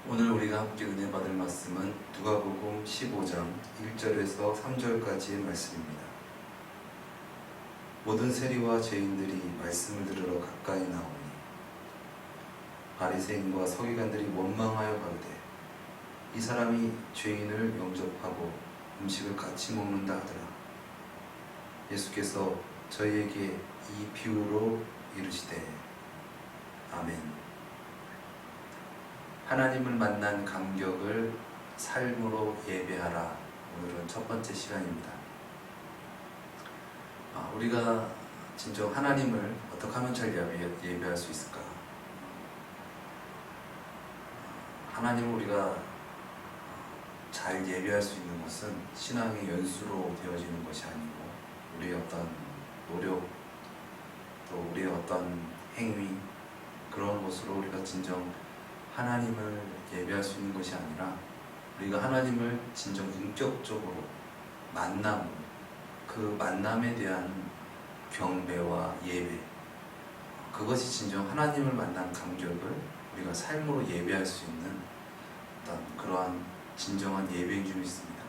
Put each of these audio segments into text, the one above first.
오늘 우리가 함께 은혜 받을 말씀은 누가복음 15장 1절에서 3절까지의 말씀입니다. 모든 세리와 죄인들이 말씀을 들으러 가까이 나오니 바리새인과 서기관들이 원망하여 가로되 이 사람이 죄인을 영접하고 음식을 같이 먹는다 하더라. 예수께서 저희에게 이 비유로 이르시되 아멘. 하나님을 만난 감격을 삶으로 예배하라. 오늘은 첫 번째 시간입니다. 우리가 진정 하나님을 어떻게 하면 잘 예배할 수 있을까? 하나님을 우리가 잘 예배할 수 있는 것은 신앙의 연수로 되어지는 것이 아니고 우리의 어떤 노력 또 우리의 어떤 행위 그런 것으로 우리가 진정 하나님을 예배할 수 있는 것이 아니라 우리가 하나님을 진정 인격적으로 만나고 그 만남에 대한 경배와 예배, 그것이 진정 하나님을 만난 감격을 우리가 삶으로 예배할 수 있는 어떤 그러한 진정한 예배인 줄 믿습니다.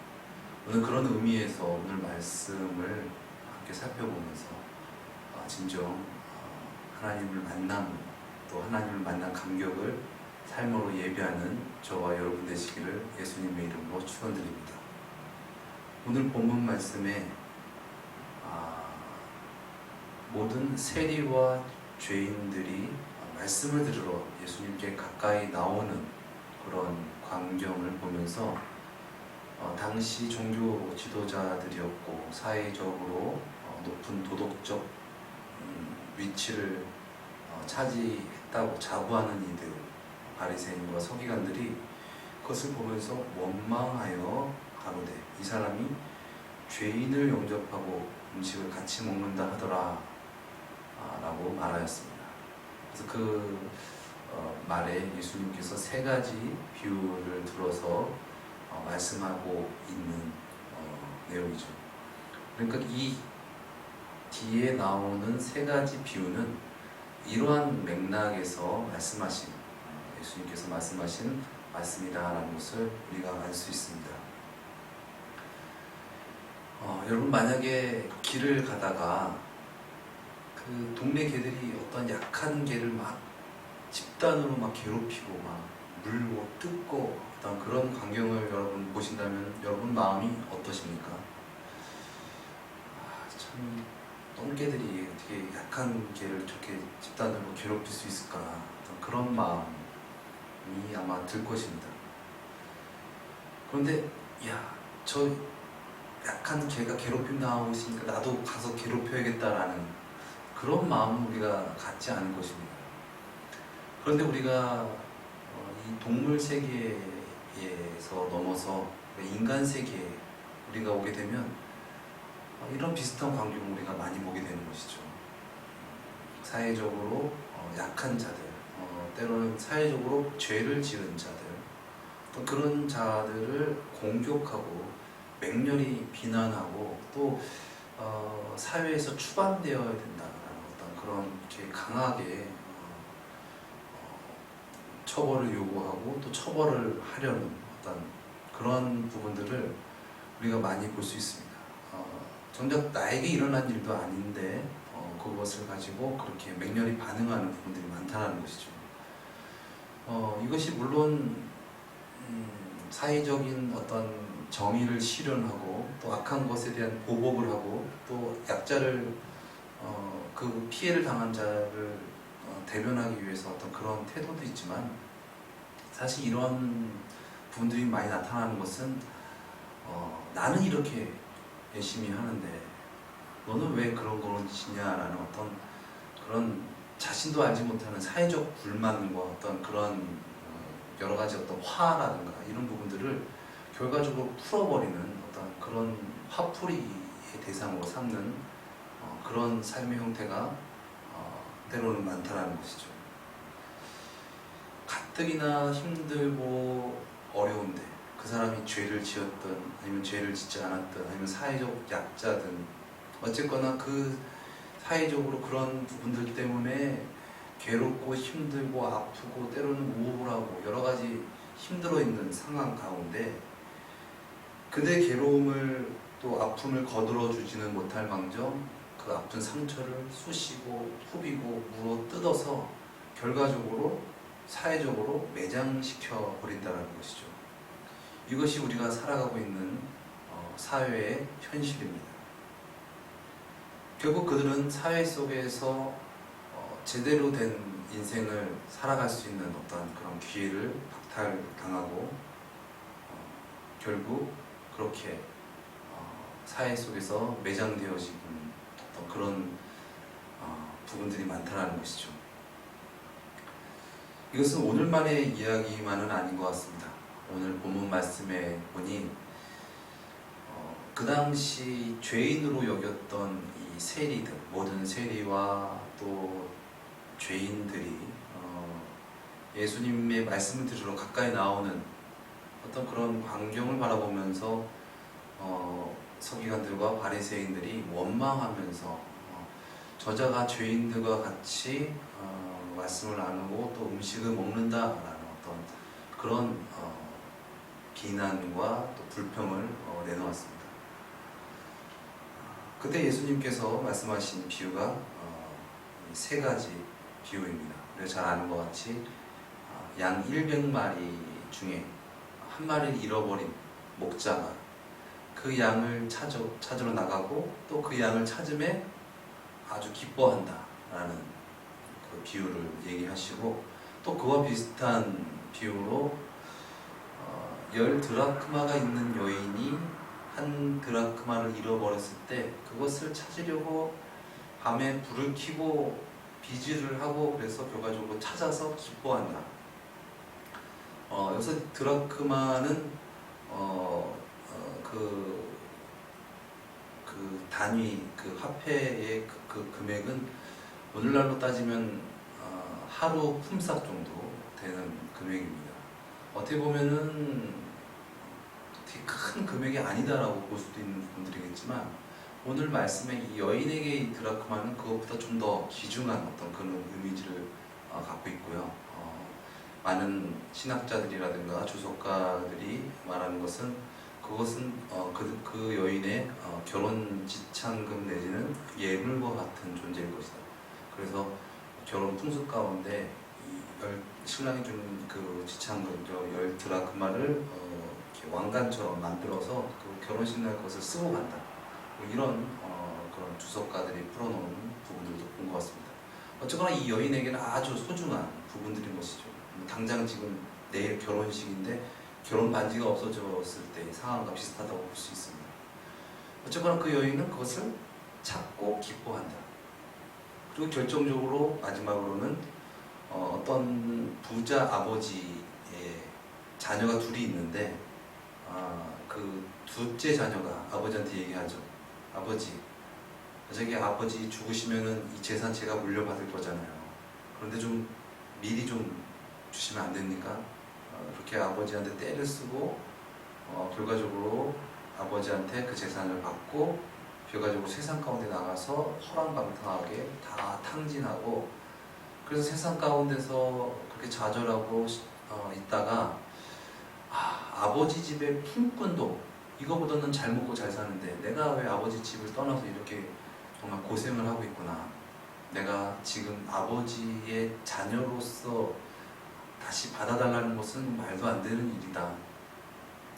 오늘 그런 의미에서 오늘 말씀을 함께 살펴보면서 진정 하나님을 만나고 또 하나님을 만난 감격을 삶으로 예배하는 저와 여러분 되시기를 예수님의 이름으로 축원드립니다. 오늘 본문 말씀에 모든 세리와 죄인들이 말씀을 들으러 예수님께 가까이 나오는 그런 광경을 보면서 당시 종교 지도자들이었고 사회적으로 높은 도덕적 위치를 차지했다고 자부하는 이들 바리새인과 서기관들이 그것을 보면서 원망하여 가로되 이 사람이 죄인을 영접하고 음식을 같이 먹는다 하더라 라고 말하였습니다. 그래서 그 말에 예수님께서 세 가지 비유를 들어서 말씀하고 있는 내용이죠. 그러니까 이 뒤에 나오는 세 가지 비유는 이러한 맥락에서 말씀하신 예수님께서 말씀하신 말씀이다라는 것을 우리가 알 수 있습니다. 여러분 만약에 길을 가다가 그 동네 개들이 어떤 약한 개를 막 집단으로 막 괴롭히고 막 물고 뜯고 어떤 그런 광경을 여러분 보신다면 여러분 마음이 어떠십니까? 참 똥개들이 어떻게 약한 개를 저렇게 집단으로 괴롭힐 수 있을까? 어떤 그런 마음이 아마 들 것입니다. 그런데 저 약한 개가 괴롭힘 당하고 있으니까 나도 가서 괴롭혀야겠다라는 그런 마음은 우리가 갖지 않을 것입니다. 그런데 우리가 이 동물 세계에서 넘어서 인간 세계에 우리가 오게 되면 이런 비슷한 광경을 우리가 많이 보게 되는 것이죠. 사회적으로 약한 자들, 때로는 사회적으로 죄를 지은 자들, 또 그런 자들을 공격하고 맹렬히 비난하고 또 사회에서 추방되어야 된다라는 어떤 그런 이렇게 강하게 처벌을 요구하고 또 처벌을 하려는 어떤 그런 부분들을 우리가 많이 볼 수 있습니다. 정작 나에게 일어난 일도 아닌데 그것을 가지고 그렇게 맹렬히 반응하는 부분들이 많다는 것이죠. 이것이 물론 사회적인 어떤 정의를 실현하고 또 악한 것에 대한 보복을 하고 또 약자를 그 피해를 당한 자를 대변하기 위해서 어떤 그런 태도도 있지만 사실 이런 부분들이 많이 나타나는 것은 나는 이렇게 열심히 하는데 너는 왜 그런 걸 지냐라는 어떤 그런 자신도 알지 못하는 사회적 불만과 어떤 그런 여러 가지 어떤 화라든가 이런 부분들을 결과적으로 풀어버리는 어떤 그런 화풀이의 대상으로 삼는 그런 삶의 형태가 때로는 많다는 것이죠. 가뜩이나 힘들고 어려운데 그 사람이 죄를 지었든 아니면 죄를 짓지 않았든 아니면 사회적 약자든 어쨌거나 그 사회적으로 그런 부분들 때문에 괴롭고 힘들고 아프고 때로는 우울하고 여러 가지 힘들어 있는 상황 가운데 그대 괴로움을 또 아픔을 거들어 주지는 못할 망정 그 아픈 상처를 쑤시고 후비고 물어 뜯어서 결과적으로 사회적으로 매장시켜 버린다는 것이죠. 이것이 우리가 살아가고 있는 사회의 현실입니다. 결국 그들은 사회 속에서 제대로 된 인생을 살아갈 수 있는 어떤 그런 기회를 박탈당하고 결국 그렇게 사회 속에서 매장되어지는 어떤 그런 부분들이 많다는 것이죠. 이것은 오늘만의 이야기만은 아닌 것 같습니다. 오늘 본문 말씀에 보니 그 당시 죄인으로 여겼던 이 세리들, 모든 세리와 또 죄인들이 예수님의 말씀을 들으러 가까이 나오는 어떤 그런 광경을 바라보면서 서기관들과 바리새인들이 원망하면서 저자가 죄인들과 같이 말씀을 나누고 또 음식을 먹는다라는 어떤 그런 비난과 또 불평을 내놓았습니다. 그때 예수님께서 말씀하신 비유가 세 가지 비유입니다. 우리가 잘 아는 것 같이 양 100마리 중에 한 마리를 잃어버린 목자가 그 양을 찾으러 나가고 또 그 양을 찾음에 아주 기뻐한다라는 그 비유를 얘기하시고 또 그와 비슷한 비유로 10드라크마가 있는 여인이 한 드라크마를 잃어버렸을 때 그것을 찾으려고 밤에 불을 켜고 비질을 하고 그래서 결과적으로 찾아서 기뻐한다. 여기서 드라크마는 그 단위, 그 화폐의 그 금액은 오늘날로 따지면 하루 품삯 정도 되는 금액입니다. 어떻게 보면은 되게 큰 금액이 아니다라고 볼 수도 있는 분들이겠지만 오늘 말씀의 이 여인에게 이 드라크마는 그것보다 좀 더 귀중한 어떤 그런 이미지를 갖고 있고요. 많은 신학자들이라든가 주석가들이 말하는 것은 그것은 그 여인의 결혼 지참금 내지는 예물과 같은 존재일 것이다. 그래서 결혼 풍습 가운데 신랑이 준 그 지참금 10드라크마를 왕관처럼 만들어서 그 결혼식 날 것을 쓰고 간다. 이런 그런 주석가들이 풀어놓은 부분들도 본 것 같습니다. 어쨌거나 이 여인에게는 아주 소중한 부분들인 것이죠. 당장 지금 내일 결혼식인데 결혼 반지가 없어졌을 때 상황과 비슷하다고 볼 수 있습니다. 어쨌거나 그 여인은 그것을 찾고 기뻐한다. 그리고 결정적으로 마지막으로는 어떤 부자 아버지의 자녀가 둘이 있는데 그 둘째 자녀가 아버지한테 얘기하죠. 아버지, 저기 아버지 죽으시면은 이 재산 제가 물려받을 거잖아요. 그런데 좀 미리 좀 주시면 안 됩니까? 그렇게 아버지한테 떼를 쓰고 결과적으로 아버지한테 그 재산을 받고 결과적으로 세상 가운데 나가서 허랑방탕하게 다 탕진하고 그래서 세상 가운데서 그렇게 좌절하고 있다가 아버지 집의 품꾼도 이거보다는 잘 먹고 잘 사는데 내가 왜 아버지 집을 떠나서 이렇게 정말 고생을 하고 있구나. 내가 지금 아버지의 자녀로서 다시 받아달라는 것은 말도 안 되는 일이다.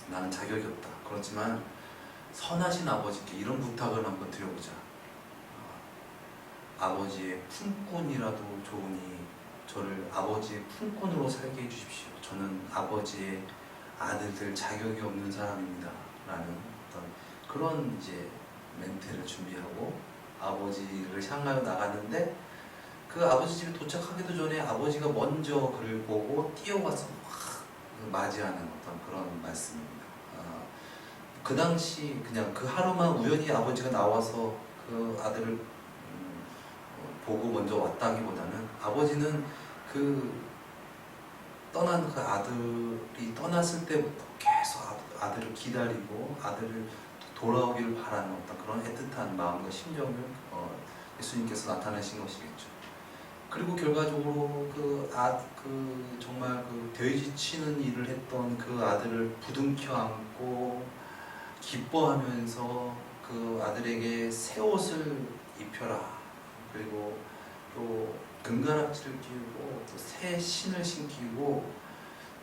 나는 자격이 없다. 그렇지만 선하신 아버지께 이런 부탁을 한번 드려보자. 아버지의 품꾼이라도 좋으니 저를 아버지의 품꾼으로 살게 해주십시오. 저는 아버지의 아들들 자격이 없는 사람입니다. 라는 어떤 그런 이제 멘트를 준비하고 아버지를 향하여 나갔는데 그 아버지 집에 도착하기도 전에 아버지가 먼저 그를 보고 뛰어가서 확 맞이하는 어떤 그런 말씀입니다. 그 당시 그냥 그 하루만 우연히 아버지가 나와서 그 아들을 보고 먼저 왔다기보다는 아버지는 그 떠난 그 아들이 떠났을 때부터 계속 아들을 기다리고 아들을 돌아오기를 바라는 어떤 그런 애틋한 마음과 심정을 예수님께서 나타내신 것이겠죠. 그리고 결과적으로 그 정말 그 돼지 치는 일을 했던 그 아들을 부둥켜 안고 기뻐하면서 그 아들에게 새 옷을 입혀라. 그리고 또 금가락지를 끼우고 또 새 신을 신기고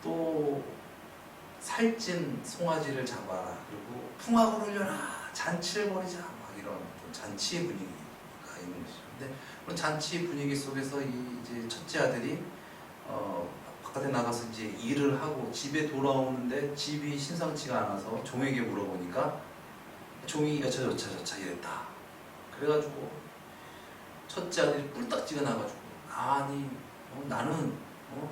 또 살찐 송아지를 잡아라. 그리고 풍악을 울려라. 잔치를 벌이자. 막 이런 잔치의 분위기가 있는 것이죠. 근데 그런 잔치 분위기 속에서 이제 첫째 아들이 바깥에 나가서 이제 일을 하고 집에 돌아오는데 집이 심상치가 않아서 종에게 물어보니까 종이 여차저차 이랬다. 그래가지고 첫째 아들이 뿔딱지가 나가지고 아니 나는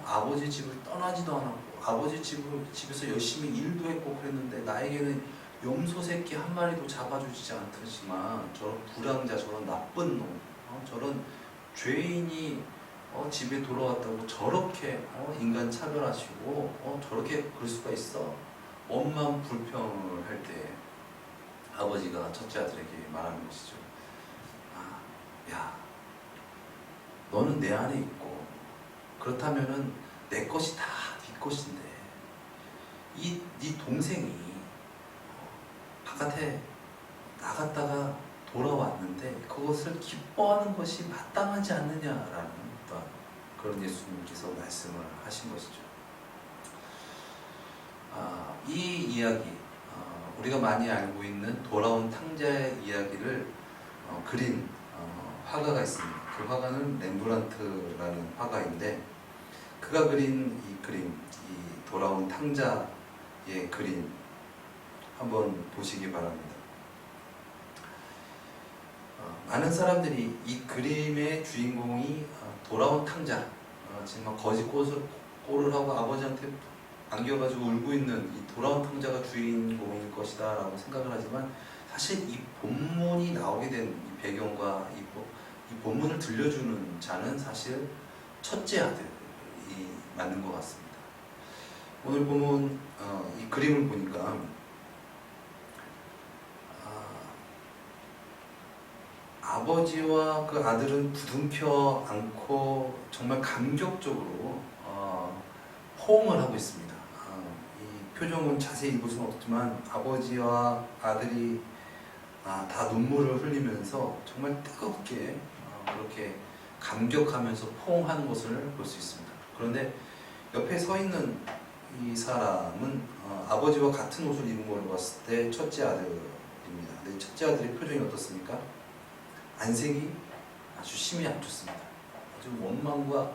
아버지 집을 떠나지도 않았고 아버지 집에서 열심히 일도 했고 그랬는데 나에게는 염소 새끼 한 마리도 잡아주지 않더지만 저런 불량자 저런 나쁜 놈 저런 죄인이 집에 돌아왔다고 저렇게 인간 차별하시고 저렇게 그럴 수가 있어? 엄만 불평을 할 때 아버지가 첫째 아들에게 말하는 것이죠. 야, 너는 내 안에 있고 그렇다면은 내 것이 다 네 것인데 네 동생이 바깥에 나갔다가 돌아왔는데 그것을 기뻐하는 것이 마땅하지 않느냐라는 어떤 그런 예수님께서 말씀을 하신 것이죠. 이 이야기 우리가 많이 알고 있는 돌아온 탕자의 이야기를 그린 화가가 있습니다. 그 화가는 렘브란트라는 화가인데 그가 그린 이 그림, 이 돌아온 탕자의 그림 한번 보시기 바랍니다. 많은 사람들이 이 그림의 주인공이 돌아온 탕자, 지금 거짓 꼴을 하고 아버지한테 안겨가지고 울고 있는 이 돌아온 탕자가 주인공일 것이다 라고 생각을 하지만 사실 이 본문이 나오게 된 이 배경과 이 본문을 들려주는 자는 사실 첫째 아들이 맞는 것 같습니다. 오늘 보면 이 그림을 보니까 아버지와 그 아들은 부둥켜 안고 정말 감격적으로 호응을 하고 있습니다. 이 표정은 자세히 볼 수는 없지만 아버지와 아들이 다 눈물을 흘리면서 정말 뜨겁게 그렇게 감격하면서 포옹하는 것을 볼 수 있습니다. 그런데 옆에 서 있는 이 사람은 아버지와 같은 옷을 입은 걸로 봤을 때 첫째 아들입니다. 근데 첫째 아들의 표정이 어떻습니까? 안색이 아주 심히 안 좋습니다. 아주 원망과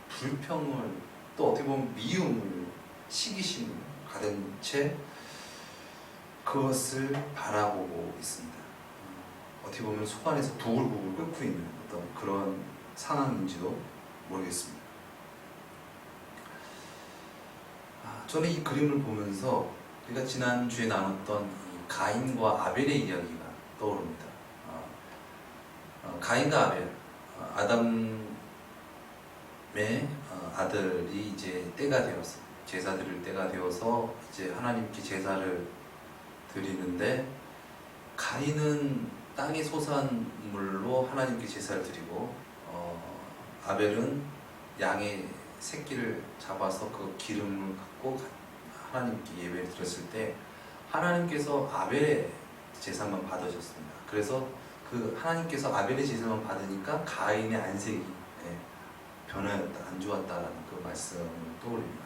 불평을 또 어떻게 보면 미움을 시기심을 가진 채 그것을 바라보고 있습니다. 어떻게 보면 속 안에서 부글부글 끓고 있는 어떤 그런 상황인지도 모르겠습니다. 저는 이 그림을 보면서 우리가 지난주에 나눴던 이 가인과 아벨의 이야기가 떠오릅니다. 가인과 아벨, 아담의 아들이 이제 때가 되어서 제사 드릴 때가 되어서 이제 하나님께 제사를 드리는데 가인은 땅의 소산물로 하나님께 제사를 드리고 아벨은 양의 새끼를 잡아서 그 기름을 갖고 하나님께 예배를 드렸을 때 하나님께서 아벨의 제사만 받으셨습니다. 그래서 그 하나님께서 아벨의 제사만 받으니까 가인의 안색이 변하였다, 안 좋았다라는 그 말씀을 떠올립니다.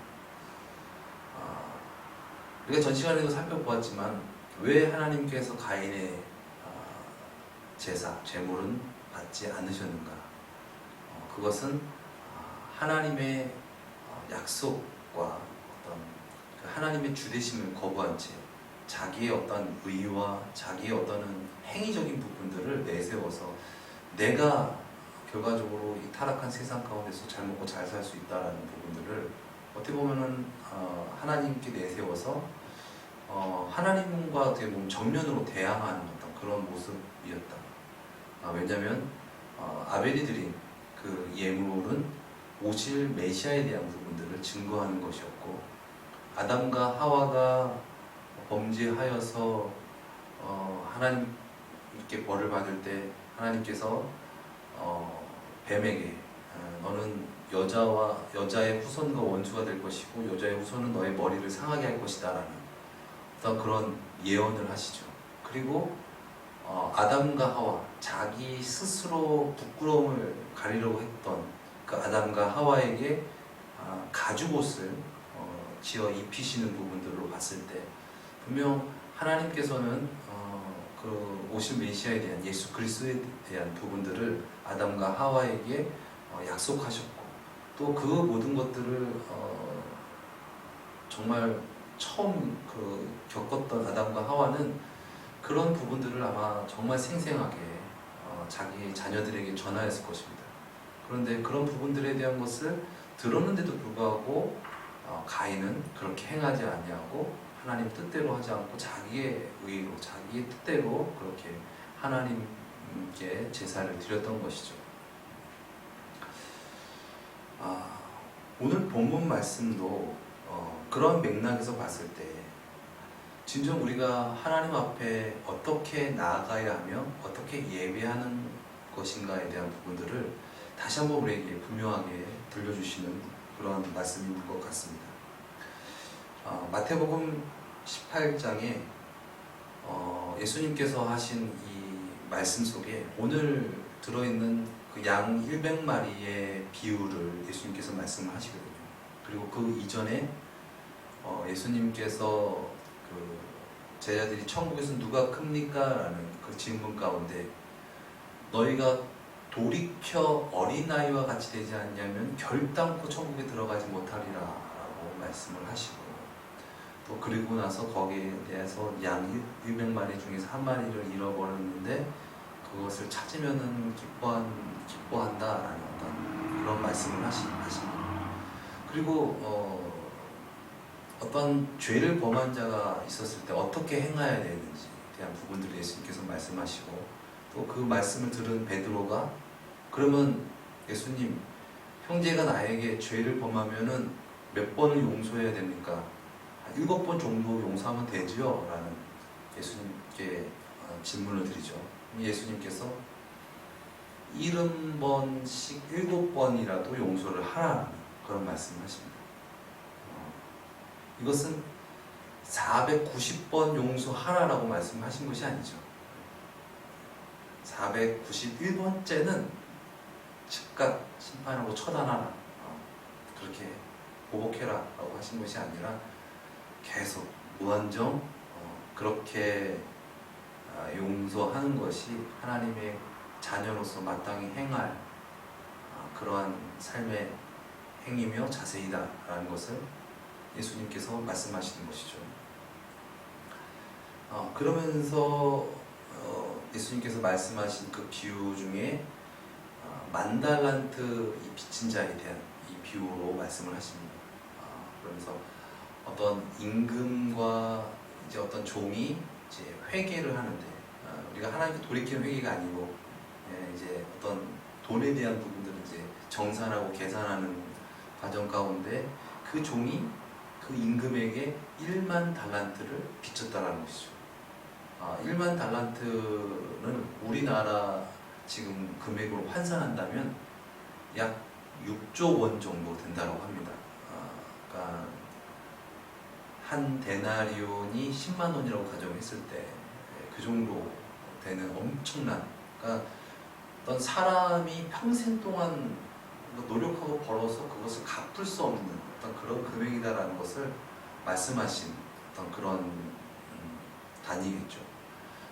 우리가 전 시간에도 살펴보았지만 왜 하나님께서 가인의 제사, 제물은 받지 않으셨는가? 그것은 하나님의 약속과 어떤 그 하나님의 주되심을 거부한 채 자기의 어떤 의와 자기의 어떤 행위적인 부분들을 내세워서 내가 결과적으로 이 타락한 세상 가운데서 잘 먹고 잘 살 수 있다라는 부분들을 어떻게 보면은 하나님께 내세워서 하나님과 어떻게 보면 정면으로 대항하는 어떤 그런 모습이었다. 왜냐하면 아벨이 드린 그 예물은 오실 메시아에 대한 부분들을 증거하는 것이었고 아담과 하와가 범죄하여서 하나님께 벌을 받을 때 하나님께서 뱀에게 너는 여자의 후손과 원수가 될 것이고 여자의 후손은 너의 머리를 상하게 할 것이다 라는 어떤 그런 예언을 하시죠. 그리고 아담과 하와, 자기 스스로 부끄러움을 가리려고 했던 그 아담과 하와에게 가죽옷을 지어 입히시는 부분들로 봤을 때 분명 하나님께서는 그 오실 메시아에 대한 예수 그리스도에 대한 부분들을 아담과 하와에게 약속하셨고 또 그 모든 것들을 정말 처음 겪었던 아담과 하와는 그런 부분들을 아마 정말 생생하게 자기 자녀들에게 전하였을 것입니다. 그런데 그런 부분들에 대한 것을 들었는데도 불구하고 가인은 그렇게 행하지 아니하고 하나님 뜻대로 하지 않고 자기의 의로 자기의 뜻대로 그렇게 하나님께 제사를 드렸던 것이죠. 오늘 본문 말씀도 그런 맥락에서 봤을 때 진정 우리가 하나님 앞에 어떻게 나아가야 하며 어떻게 예배하는 것인가에 대한 부분들을 다시 한번 우리에게 분명하게 들려주시는 그런 말씀인 것 같습니다. 마태복음 18장에 예수님께서 하신 이 말씀 속에 오늘 들어있는 그 양 100마리의 비유를 예수님께서 말씀을 하시거든요. 그리고 그 이전에 예수님께서 그 제자들이 천국에서 누가 큽니까? 라는 그 질문 가운데 너희가 돌이켜 어린아이와 같이 되지 않냐면 결단코 천국에 들어가지 못하리라 라고 말씀을 하시고 또 그리고 나서 거기에 대해서 양 100마리 중에서 한 마리를 잃어버렸는데 그것을 찾으면은 기뻐한다라는 그런 말씀을 하십니다. 그리고 어떤 죄를 범한 자가 있었을 때 어떻게 행해야 되는지에 대한 부분들을 예수님께서 말씀하시고 또 그 말씀을 들은 베드로가 그러면 예수님 형제가 나에게 죄를 범하면은 몇 번을 용서해야 됩니까? 7번 정도 용서하면 되지요? 라는 예수님께 질문을 드리죠. 예수님께서 70번씩 7번이라도 용서를 하라는 그런 말씀을 하십니다. 이것은 490번 용서하라라고 말씀하신 것이 아니죠. 491번째는 즉각 심판하고 처단하라, 그렇게 보복해라 라고 하신 것이 아니라 계속 무한정 그렇게 용서하는 것이 하나님의 자녀로서 마땅히 행할 그러한 삶의 행위며 자세이다 라는 것을 예수님께서 말씀하시는 것이죠. 그러면서 예수님께서 말씀하신 그 비유 중에 10,000달란트 이 빚진 자에 대한 이 비유로 말씀을 하십니다. 그러면서 어떤 임금과 이제 어떤 종이 이제 회개를 하는데 우리가 하나님께 돌이키는 회개가 아니고 이제 어떤 돈에 대한 부분들을 이제 정산하고 계산하는 과정 가운데 그 종이 그 임금에게 10,000달란트를 빚졌다라는 것이죠. 10,000달란트는 우리나라 지금 금액으로 환산한다면 약 6조 원 정도 된다고 합니다. 그러니까 한 데나리온이 10만 원이라고 가정했을 때 그 정도 되는 엄청난, 그러니까 어떤 사람이 평생 동안 노력하고 벌어서 그것을 갚을 수 없는 어떤 그런 금액이다라는 것을 말씀하신 어떤 그런 단위겠죠.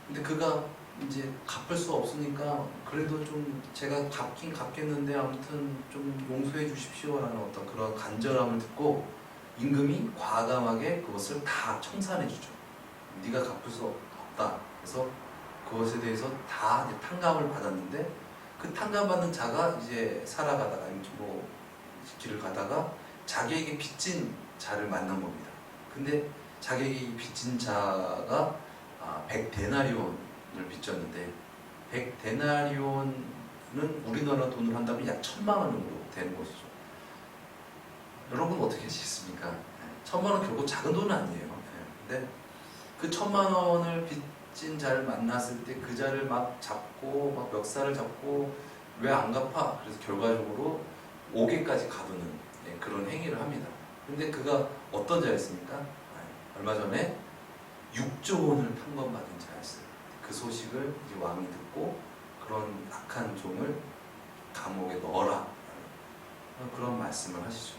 근데 그가 이제 갚을 수 없으니까 그래도 좀 제가 갚긴 갚겠는데 아무튼 좀 용서해 주십시오라는 어떤 그런 간절함을 듣고 임금이 과감하게 그것을 다 청산해 주죠. 네가 갚을 수 없다. 그래서 그것에 대해서 다 이제 탕감을 받았는데 그 탕감받는 자가 이제 살아가다가 뭐 길을 가다가 자기에게 빚진 자를 만난 겁니다. 근데 자기에게 빚진 자가 100데나리온을 빚졌는데 100데나리온은 우리나라 돈으로 한다면 약 1,000만 원 정도 되는 것이죠. 여러분 어떻게 하시겠습니까? 1,000만 원 결국 작은 돈은 아니에요. 근데 그 1,000만 원을 빚진 자를 만났을 때 그 자를 막 잡고 막 멱살을 잡고 왜 안 갚아? 그래서 결과적으로 옥에까지 가두는 그런 행위를 합니다. 근데 그가 어떤 자였습니까? 얼마 전에 6조 원을 판권받은 자였어요. 그 소식을 이제 왕이 듣고 그런 악한 종을 감옥에 넣어라, 그런 말씀을 하시죠.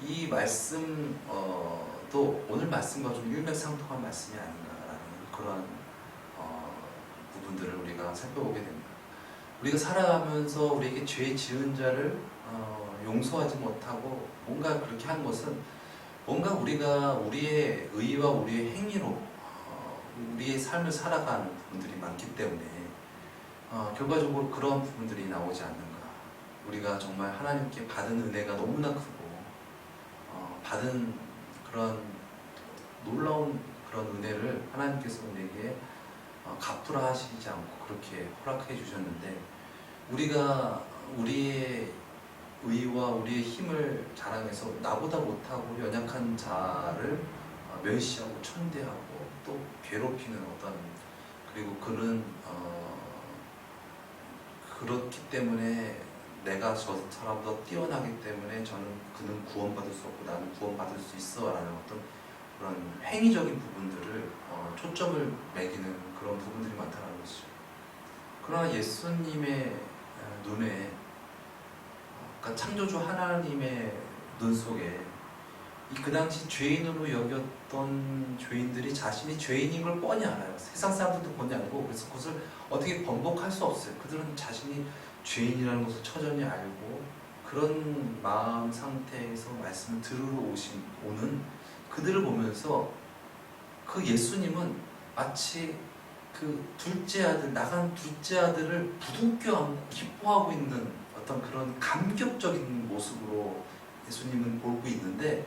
이 말씀도 오늘 말씀과 좀 일맥상통한 말씀이 아닌가라는 그런 부분들을 우리가 살펴보게 됩니다. 우리가 살아가면서 우리에게 죄 지은 자를 용서하지 못하고 뭔가 그렇게 한 것은 뭔가 우리가 우리의 의와 우리의 행위로 우리의 삶을 살아가는 부분들이 많기 때문에 결과적으로 그런 부분들이 나오지 않는가. 우리가 정말 하나님께 받은 은혜가 너무나 크고 받은 그런 놀라운 그런 은혜를 하나님께서 우리에게 갚으라 하시지 않고 그렇게 허락해 주셨는데, 우리가 우리의 의와 우리의 힘을 자랑해서 나보다 못하고 연약한 자를 멸시하고 천대하고 또 괴롭히는 그리고 그는 그렇기 때문에 내가 저 사람보다 뛰어나기 때문에 그는 구원받을 수 없고 나는 구원받을 수 있어 라는 그런 행위적인 부분들을 초점을 매기는 그런 부분들이 많다는 것이죠. 그러나 예수님의 눈에, 그러니까 창조주 하나님의 눈 속에 그 당시 죄인으로 여겼던 죄인들이 자신이 죄인인 걸 뻔히 알아요. 세상 사람들도 뻔히 알고, 그래서 그것을 어떻게 번복할 수 없어요. 그들은 자신이 죄인이라는 것을 처절히 알고 그런 마음 상태에서 말씀을 들으러 오는 그들을 보면서 그 예수님은 마치 그 나간 둘째 아들을 부둥켜 안고 기뻐하고 있는 어떤 그런 감격적인 모습으로 예수님은 보고 있는데,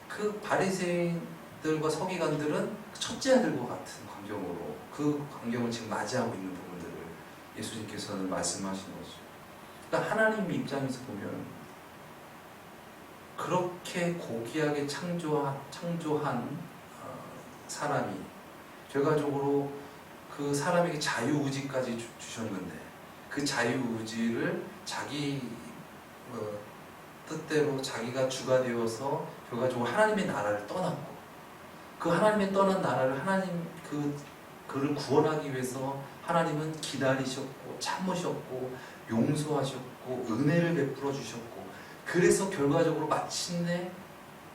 그 바리새인들과 서기관들은 첫째 아들과 같은 광경으로 그 광경을 지금 맞이하고 있는 부분들을 예수님께서는 말씀하시는 거죠. 그러니까 하나님 입장에서 보면 그렇게 고귀하게 창조한 사람이 결과적으로 그 사람에게 자유의지까지 주셨는데, 그 자유의지를 자기 뜻대로 자기가 주가 되어서 결과적으로 하나님의 나라를 떠났고, 그 하나님의 떠난 나라를 그를 구원하기 위해서 하나님은 기다리셨고 참으셨고 용서하셨고 은혜를 베풀어 주셨고, 그래서 결과적으로 마침내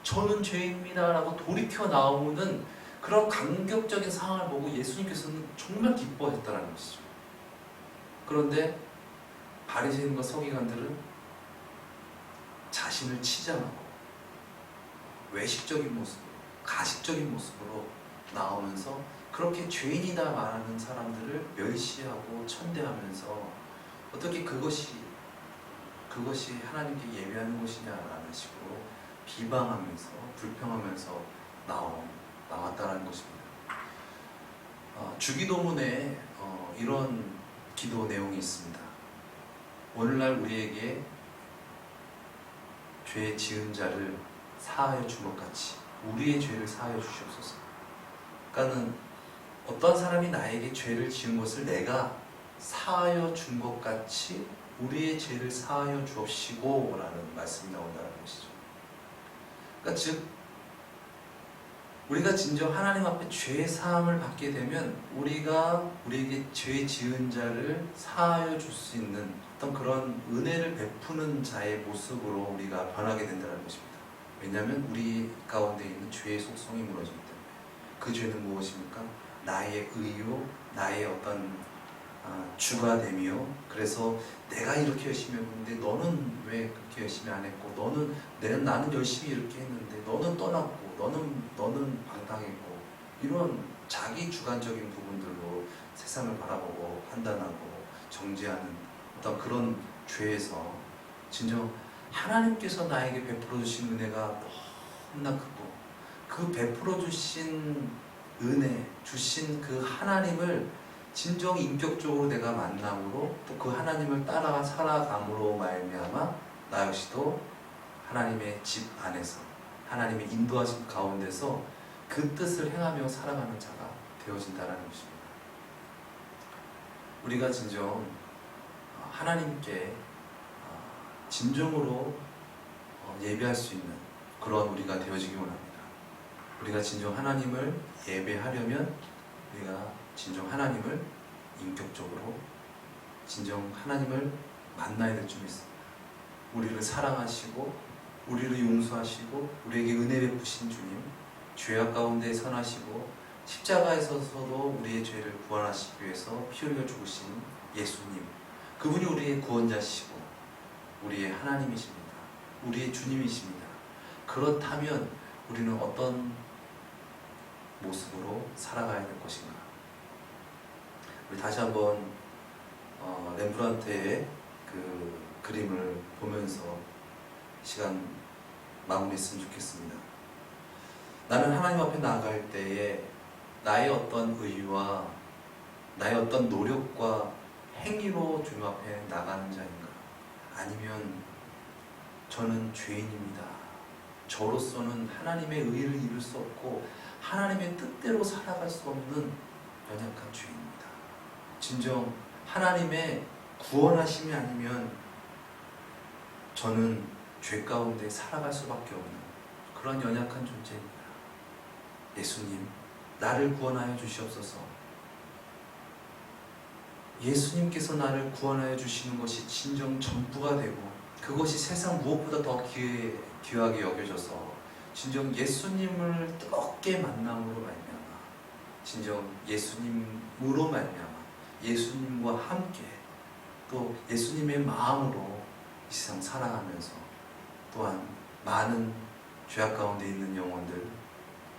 저는 죄인입니다 라고 돌이켜 나오는 그런 감격적인 상황을 보고 예수님께서는 정말 기뻐했다는 것이죠. 그런데 바리새인과 서기관들은 자신을 치장하고 외식적인 모습으로, 가식적인 모습으로 나오면서 그렇게 죄인이다 말하는 사람들을 멸시하고 천대하면서 어떻게 그것이 하나님께 예배하는 것이냐라는 식으로 비방하면서 불평하면서 나왔다는 것입니다. 주기도문에 이런 기도 내용이 있습니다. 오늘날 우리에게 죄 지은 자를 사하여 준 것 같이 우리의 죄를 사하여 주시옵소서. 그러니까는 어떤 사람이 나에게 죄를 지은 것을 내가 사하여 준 것 같이 우리의 죄를 사하여 주옵시고 라는 말씀이 나온다는 것이죠. 그러니까 즉 우리가 진정 하나님 앞에 죄 사함을 받게 되면 우리가 우리에게 죄 지은 자를 사하여 줄 수 있는 어떤 그런 은혜를 베푸는 자의 모습으로 우리가 변하게 된다는 것입니다. 왜냐하면 우리 가운데 있는 죄의 속성이 무너지기 때문에. 그 죄는 무엇입니까? 나의 의요, 나의 어떤 주가 되며, 그래서 내가 이렇게 열심히 했는데 너는 왜 그렇게 열심히 안 했고, 나는 열심히 이렇게 했는데 너는 떠났고, 너는 방탕했고, 이런 자기 주관적인 부분들로 세상을 바라보고 판단하고 정죄하는 어떤 그런 죄에서 진정 하나님께서 나에게 베풀어 주신 은혜가 너무나 크고, 그 베풀어 주신 은혜 주신 그 하나님을 진정 인격적으로 내가 만남으로 또 그 하나님을 따라 살아감으로 말미암아 나 역시도 하나님의 집 안에서 하나님의 인도하심 가운데서 그 뜻을 행하며 살아가는 자가 되어진다는 것입니다. 우리가 진정 하나님께 진정으로 예배할 수 있는 그런 우리가 되어지기 원합니다. 우리가 진정 하나님을 예배하려면 우리가 진정 하나님을 인격적으로 진정 하나님을 만나야 될 점이 있습니다. 우리를 사랑하시고 우리를 용서하시고 우리에게 은혜 베푸신 주님, 죄악 가운데 선하시고 십자가에 서서도 우리의 죄를 구원하시기 위해서 피 흘려 죽으신 예수님, 그분이 우리의 구원자시고 우리의 하나님이십니다. 우리의 주님이십니다. 그렇다면 우리는 어떤 모습으로 살아가야 될 것인가? 우리 다시 한번 렘브란트의 그 그림을 보면서 시간 마무리했으면 좋겠습니다. 나는 하나님 앞에 나아갈 때에 나의 어떤 의와 나의 어떤 노력과 행위로 주님 앞에 나가는 자인가? 아니면 저는 죄인입니다. 저로서는 하나님의 의를 이룰 수 없고 하나님의 뜻대로 살아갈 수 없는 연약한 죄인입니다. 진정 하나님의 구원하심이 아니면 저는 죄 가운데 살아갈 수밖에 없는 그런 연약한 존재입니다. 예수님, 나를 구원하여 주시옵소서. 예수님께서 나를 구원하여 주시는 것이 진정 전부가 되고 그것이 세상 무엇보다 더 귀하게 여겨져서 진정 예수님을 뜨겁게 만남으로 말미암아 진정 예수님으로 말미암아 예수님과 함께 또 예수님의 마음으로 이 세상 살아가면서 또한 많은 죄악 가운데 있는 영혼들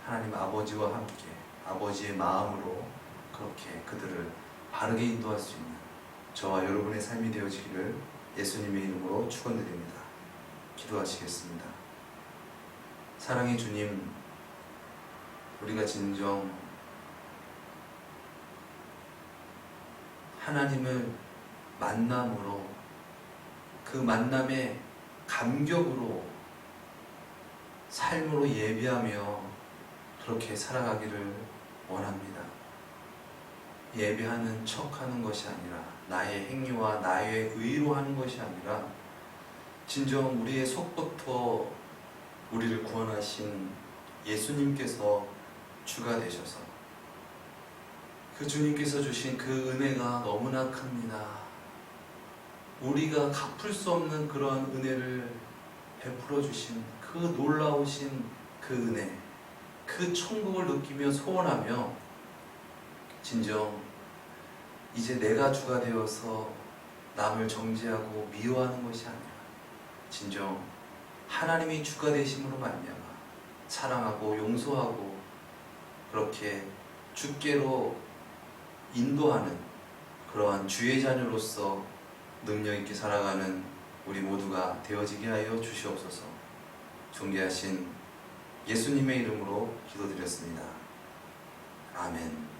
하나님 아버지와 함께 아버지의 마음으로 그렇게 그들을 바르게 인도할 수 있는 저와 여러분의 삶이 되어지기를 예수님의 이름으로 축원드립니다. 기도하시겠습니다. 사랑의 주님, 우리가 진정 하나님을 만남으로 그 만남의 감격으로 삶으로 예배하며 그렇게 살아가기를 원합니다. 예배하는 척하는 것이 아니라 나의 행위와 나의 의로 하는 것이 아니라 진정 우리의 속부터 우리를 구원하신 예수님께서 주가 되셔서 그 주님께서 주신 그 은혜가 너무나 큽니다. 우리가 갚을 수 없는 그런 은혜를 베풀어 주신 그 놀라우신 그 은혜, 그 천국을 느끼며 소원하며 진정 이제 내가 주가 되어서 남을 정죄하고 미워하는 것이 아니라 진정 하나님이 주가 되심으로 말미암아 사랑하고 용서하고 그렇게 주께로 인도하는 그러한 주의 자녀로서 능력 있게 살아가는 우리 모두가 되어지게 하여 주시옵소서. 존귀하신 예수님의 이름으로 기도드렸습니다. 아멘.